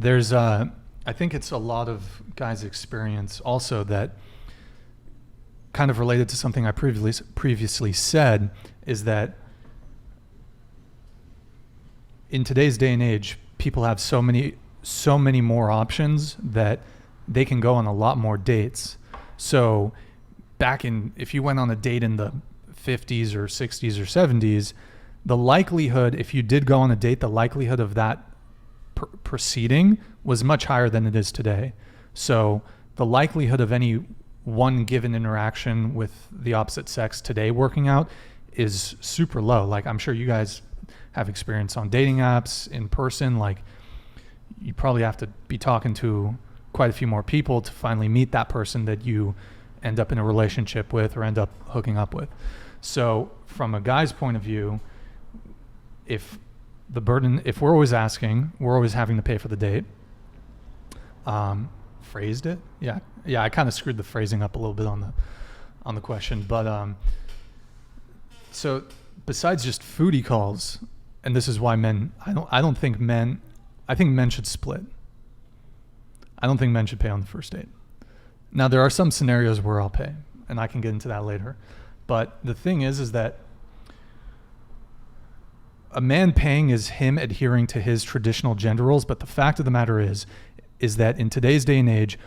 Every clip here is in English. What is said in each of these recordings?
There's, I think it's a lot of guys' experience also that kind of related to something I previously said, is that in today's day and age, people have so many more options that they can go on a lot more dates. So if you went on a date in the 50s or 60s or 70s, the likelihood, if you did go on a date, the likelihood of that proceeding was much higher than it is today. So the likelihood of any one given interaction with the opposite sex today working out is super low. Like, I'm sure you guys have experience on dating apps, in person. Like, you probably have to be talking to quite a few more people to finally meet that person that you end up in a relationship with or end up hooking up with. So from a guy's point of view, if we're always asking, we're always having to pay for the date. Phrased it? Yeah, I kind of screwed the phrasing up a little bit on the question, but so besides just foodie calls, and this is why I think men should split. I don't think men should pay on the first date. Now, there are some scenarios where I'll pay, and I can get into that later. But the thing is that a man paying is him adhering to his traditional gender roles. But the fact of the matter is that in today's day and age,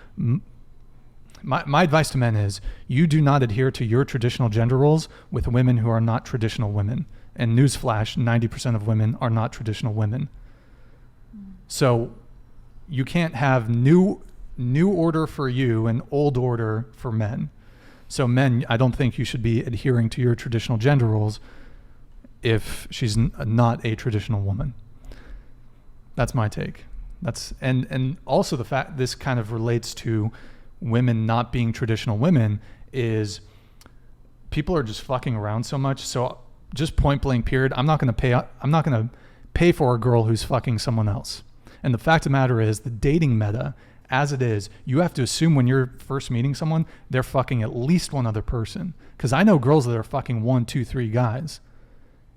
my advice to men is you do not adhere to your traditional gender roles with women who are not traditional women. And newsflash, 90% of women are not traditional women. So you can't have new order for you and old order for men. So men, I don't think you should be adhering to your traditional gender roles if she's not a traditional woman. That's my take. And also the fact this kind of relates to women not being traditional women is people are just fucking around so much. So just point blank period, I'm not going to pay for a girl who's fucking someone else. And the fact of the matter is the dating meta as it is, you have to assume when you're first meeting someone, they're fucking at least one other person. Because I know girls that are fucking 1, 2, 3 guys.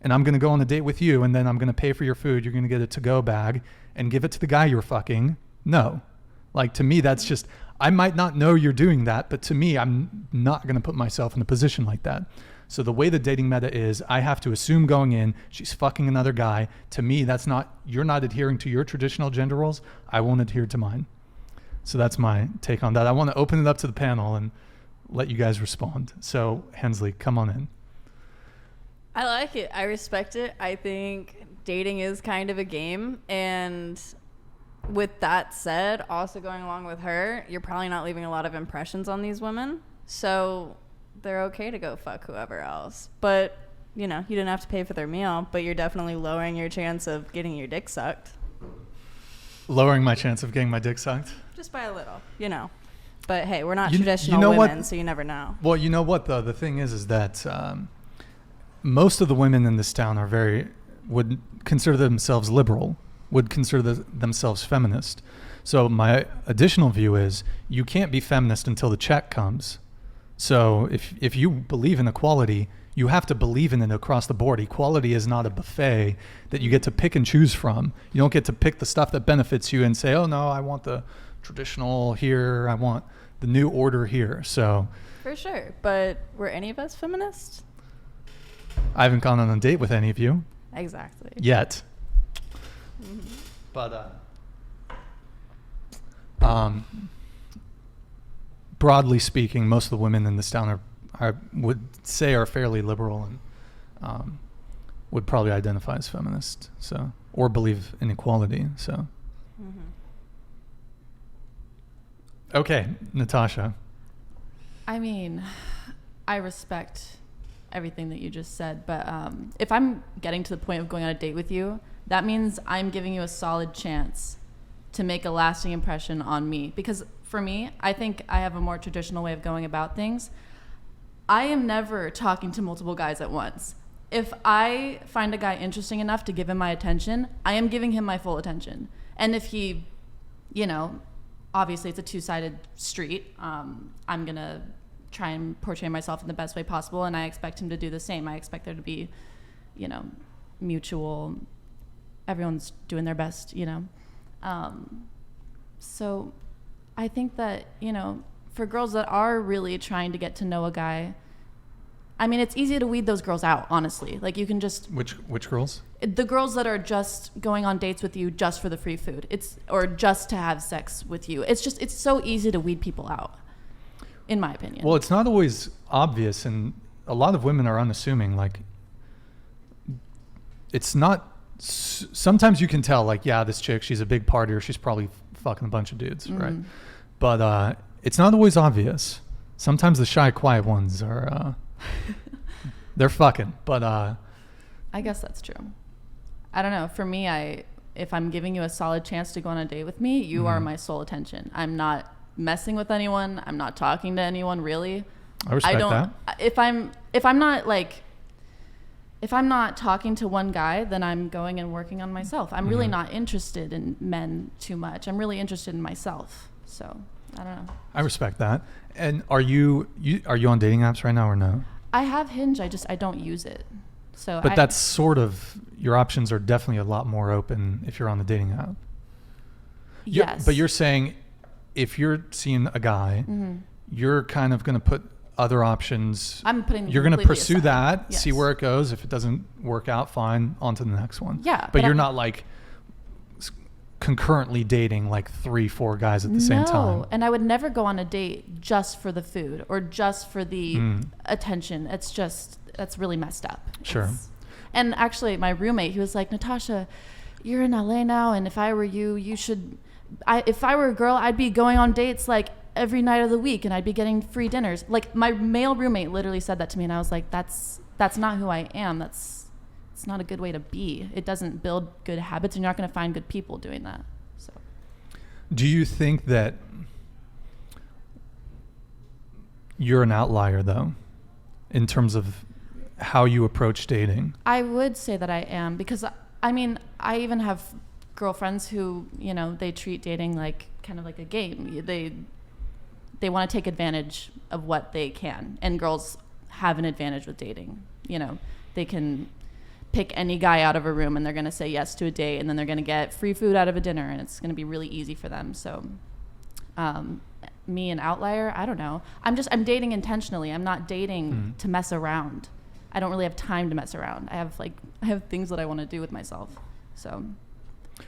And I'm going to go on a date with you, and then I'm going to pay for your food. You're going to get a to-go bag and give it to the guy you're fucking. No. Like, to me, that's just, I might not know you're doing that, but to me, I'm not going to put myself in a position like that. So the way the dating meta is, I have to assume going in, she's fucking another guy. To me, you're not adhering to your traditional gender roles. I won't adhere to mine. So that's my take on that. I want to open it up to the panel and let you guys respond. So Hensley, come on in. I like it. I respect it. I think dating is kind of a game. And with that said, also going along with her, you're probably not leaving a lot of impressions on these women. So they're okay to go fuck whoever else. But, you didn't have to pay for their meal, but you're definitely lowering your chance of getting your dick sucked. Lowering my chance of getting my dick sucked? Just by a little, But hey, we're not traditional women, so you never know. Well, you know what, though? The thing is that most of the women in this town would consider themselves liberal, would consider themselves feminist. So my additional view is you can't be feminist until the check comes. So if you believe in equality, you have to believe in it across the board. Equality is not a buffet that you get to pick and choose from. You don't get to pick the stuff that benefits you and say, oh no, I want the traditional here, I want the new order here. So for sure. But were any of us feminists? I haven't gone on a date with any of you. Exactly. Yet. Mm-hmm. But broadly speaking, most of the women in this town I would say are fairly liberal and would probably identify as feminist, so, or believe in equality. So, Okay, Natasha. I mean, I respect everything that you just said, but if I'm getting to the point of going on a date with you, that means I'm giving you a solid chance to make a lasting impression on me. Because for me, I think I have a more traditional way of going about things. I am never talking to multiple guys at once. If I find a guy interesting enough to give him my attention, I am giving him my full attention. And if he, obviously it's a two-sided street, I'm going to try and portray myself in the best way possible, and I expect him to do the same. I expect there to be, mutual, everyone's doing their best, So I think that, you know, for girls that are really trying to get to know a guy, I mean, it's easy to weed those girls out, honestly. Like, you can just... Which girls? The girls that are just going on dates with you just for the free food. Or just to have sex with you. It's so easy to weed people out, in my opinion. Well, it's not always obvious, and a lot of women are unassuming. Like, it's not... Sometimes you can tell, like, yeah, this chick, she's a big partier. She's probably fucking a bunch of dudes, right? But it's not always obvious. Sometimes the shy, quiet ones are... they're fucking, but I guess that's true. I don't know. For me, if I'm giving you a solid chance to go on a date with me, you are my sole attention. I'm not messing with anyone. I'm not talking to anyone, really. I respect that. If I'm not talking to one guy, then I'm going and working on myself. I'm really not interested in men too much. I'm really interested in myself. So I don't know. I respect that. And are you on dating apps right now or no? I have Hinge. I don't use it. So but that's sort of, your options are definitely a lot more open if you're on the dating app. Yes. But you're saying if you're seeing a guy, you're kind of going to put other options. I'm putting. You're going to pursue aside. that, Yes. see where it goes. If it doesn't work out, fine, on to the next one. Yeah. But you're not like concurrently dating like 3-4 guys at the same time. No, and I would never go on a date just for the food or just for the attention. That's really messed up. Sure. And actually, my roommate, he was like, Natasha, you're in LA now, and if I were you, if I were a girl, I'd be going on dates like every night of the week, and I'd be getting free dinners. Like, my male roommate literally said that to me, and I was like, that's not who I am. It's not a good way to be. It doesn't build good habits, and you're not going to find good people doing that. So, do you think that you're an outlier, though, in terms of how you approach dating? I would say that I am, because I mean, I even have girlfriends who, you know, they treat dating like kind of like a game. They want to take advantage of what they can, and girls have an advantage with dating. You know, they can pick any guy out of a room and they're going to say yes to a date, and then they're going to get free food out of a dinner, and it's going to be really easy for them. So me, an outlier, I don't know. I'm dating intentionally. I'm not dating to mess around. I don't really have time to mess around. I have things that I want to do with myself. So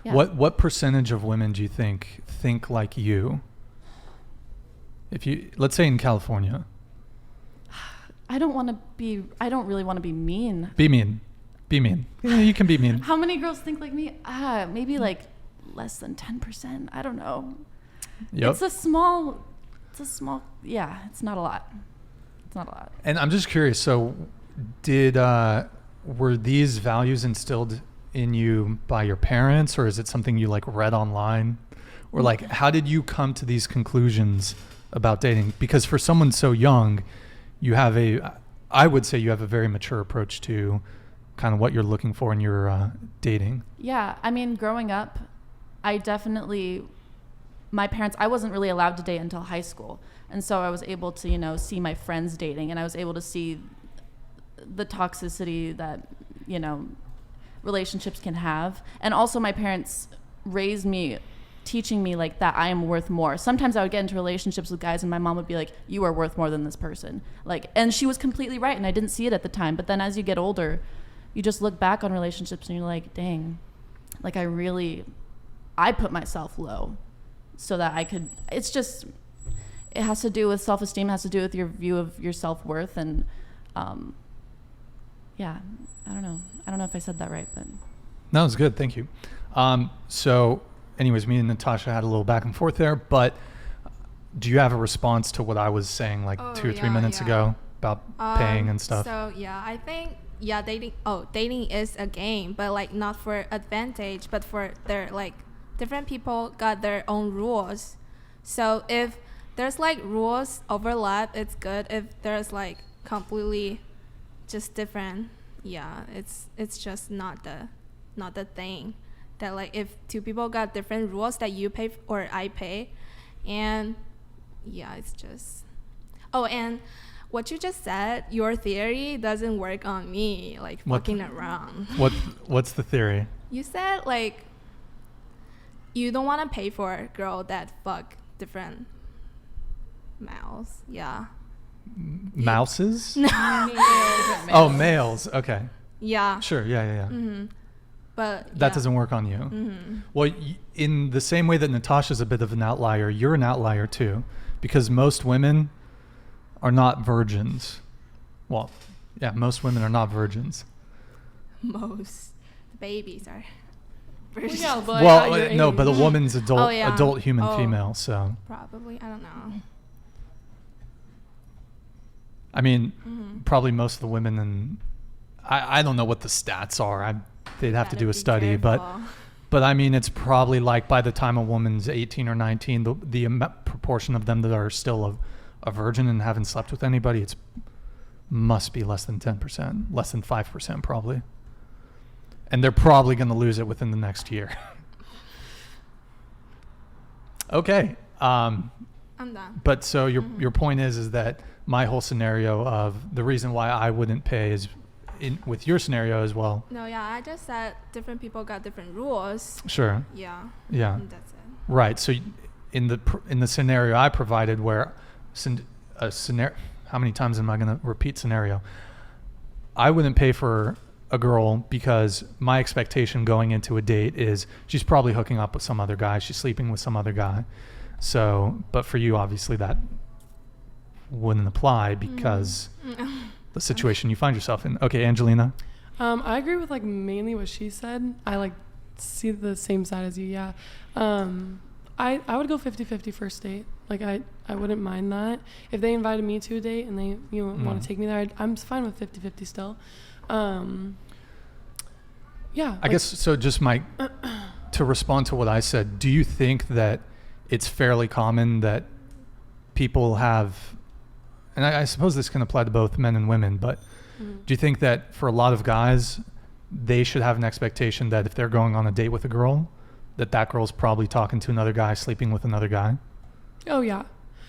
yeah. What percentage of women do you think like you? If you, let's say in California. I don't really want to be mean. Be mean. Yeah, you can be mean. How many girls think like me? Maybe like less than 10%. I don't know. Yep. It's a small, yeah, it's not a lot. And I'm just curious, so were these values instilled in you by your parents, or is it something you like read online? Or like, how did you come to these conclusions about dating? Because for someone so young, I would say you have a very mature approach to kind of what you're looking for in your dating. Yeah, I mean, growing up, my parents, I wasn't really allowed to date until high school. And so I was able to, you know, see my friends dating, and I was able to see the toxicity that, you know, relationships can have. And also my parents raised me, teaching me like that I am worth more. Sometimes I would get into relationships with guys and my mom would be like, you are worth more than this person. Like, and she was completely right, and I didn't see it at the time. But then as you get older, you just look back on relationships and you're like, dang, like I put myself low so that I could, it has to do with self-esteem, it has to do with your view of your self-worth. And yeah, I don't know if I said that right, but. No, it was good. Thank you. So anyways, me and Natasha had a little back and forth there, but do you have a response to what I was saying like 2 or 3 minutes ago about paying and stuff? So yeah, I think dating is a game, but like not for advantage, but for their like different people got their own rules. So if there's like rules overlap, it's good. If there's like completely just different, yeah, it's just not the thing. That like if two people got different rules that you pay or I pay, and yeah, it's just. Oh, and what you just said, your theory doesn't work on me. Like fucking around. What's the theory? You said like you don't want to pay for a girl that fuck different males. Yeah. Mouses? Different Oh, males. males. Okay. Yeah. Sure. Yeah. Mm-hmm. But That yeah. doesn't work on you. Mm-hmm. Well, in the same way that Natasha's a bit of an outlier, you're an outlier too, because most women are not virgins. Well, yeah, most women are not virgins. Most babies are. Well, yeah, but Well, at your no, but a age. woman's Oh, yeah. adult human Oh. female. So, Probably. I don't know. I mean, Mm-hmm. probably most of the women, and I don't know what the stats are. They'd have to do a study, but I mean, it's probably like by the time a woman's 18 or 19, the proportion of them that are still a virgin and haven't slept with anybody, it's must be less than 10%, less than 5% probably. And they're probably going to lose it within the next year. Okay. I'm done. But so your point is that my whole scenario of the reason why I wouldn't pay is with your scenario as well. No, yeah, I just said different people got different rules. Sure. Yeah. Yeah. And that's it. Right. So in the scenario I provided, where a scenario, how many times am I going to repeat scenario? I wouldn't pay for a girl because my expectation going into a date is she's probably hooking up with some other guy. She's sleeping with some other guy. So, but for you, obviously that wouldn't apply because the situation you find yourself in. Okay, Angelina. I agree with like mainly what she said. I like see the same side as you. Yeah. I would go 50-50 first date. Like I wouldn't mind that. If they invited me to a date and they want to take me there, I'm fine with 50-50 still. Yeah. I guess so. Just to respond to what I said, do you think that it's fairly common that people have, and I suppose this can apply to both men and women, but do you think that for a lot of guys, they should have an expectation that if they're going on a date with a girl, that girl's probably talking to another guy, sleeping with another guy? Oh yeah,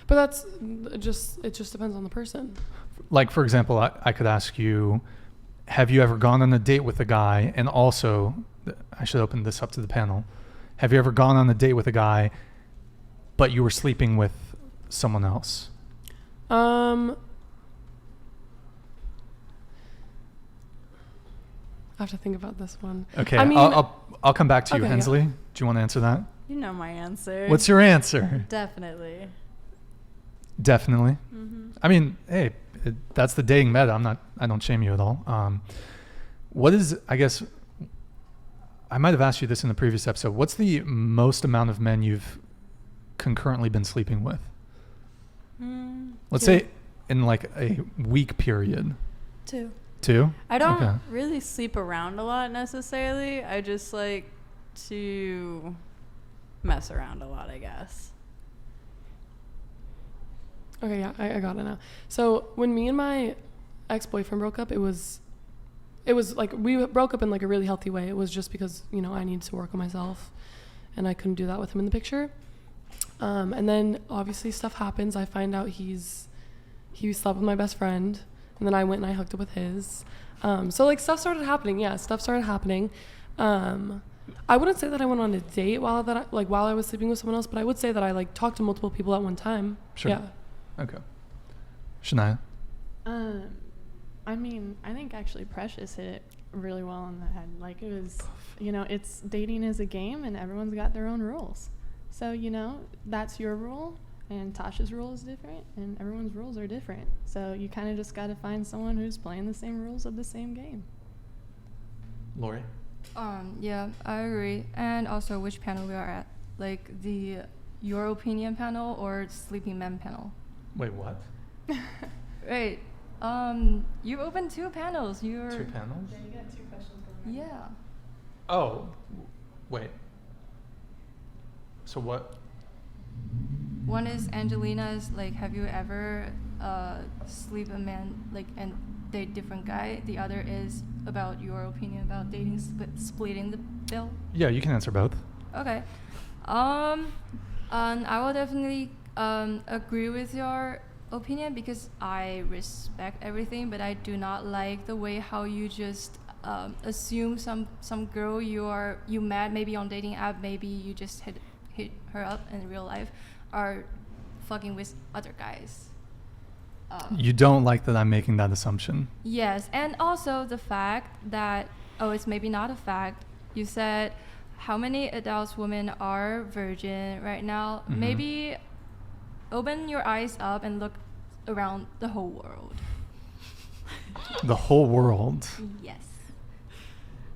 but that's it just depends on the person. Like, for example, I could ask you, have you ever gone on a date with a guy? And also, I should open this up to the panel. Have you ever gone on a date with a guy, but you were sleeping with someone else? I have to think about this one. Okay, I mean, I'll come back to you, okay, Hensley. yeah. Do you want to answer that? You know my answer. What's your answer? Definitely. Definitely. Mm-hmm. I mean, hey, that's the dating meta. I don't shame you at all. What is, I guess, I might have asked you this in the previous episode. What's the most amount of men you've concurrently been sleeping with? Let's say in like a week period. 2. 2? I don't Okay. really sleep around a lot necessarily. I just like to mess around a lot, I guess. Okay, yeah, I got it now. So when me and my ex-boyfriend broke up, it was like we broke up in like a really healthy way. It was just because, I needed to work on myself and I couldn't do that with him in the picture. And then obviously stuff happens. I find out he slept with my best friend, and then I went and I hooked up with his. So like stuff started happening. Yeah, stuff started happening. I wouldn't say that I went on a date while I was sleeping with someone else, but I would say that I like talked to multiple people at one time. Sure. Yeah. Okay. Shania? I mean, I think actually Precious hit it really well on the head. Like, it was, it's dating is a game and everyone's got their own rules. So, that's your rule and Tasha's rule is different and everyone's rules are different. So you kind of just got to find someone who's playing the same rules of the same game. Lori? Yeah, I agree. And also which panel we are at. Like the your opinion panel or sleeping men panel. Wait, what? Right. You opened 2 panels. 2 panels? Yeah, you got 2 questions going on. Yeah. Oh, wait. So what? One is Angelina's, like, have you ever sleep a man, like, and date different guy? The other is about your opinion about dating, splitting the bill. Yeah, you can answer both. Okay. And I will definitely agree with your opinion because I respect everything, but I do not like the way how you just assume some girl you met maybe on dating app, maybe you just hit her up in real life, are fucking with other guys. You don't like that I'm making that assumption. Yes, and also the fact that, it's maybe not a fact. You said how many adult women are virgin right now? Mhm. Maybe open your eyes up and look around the whole world. The whole world. Yes.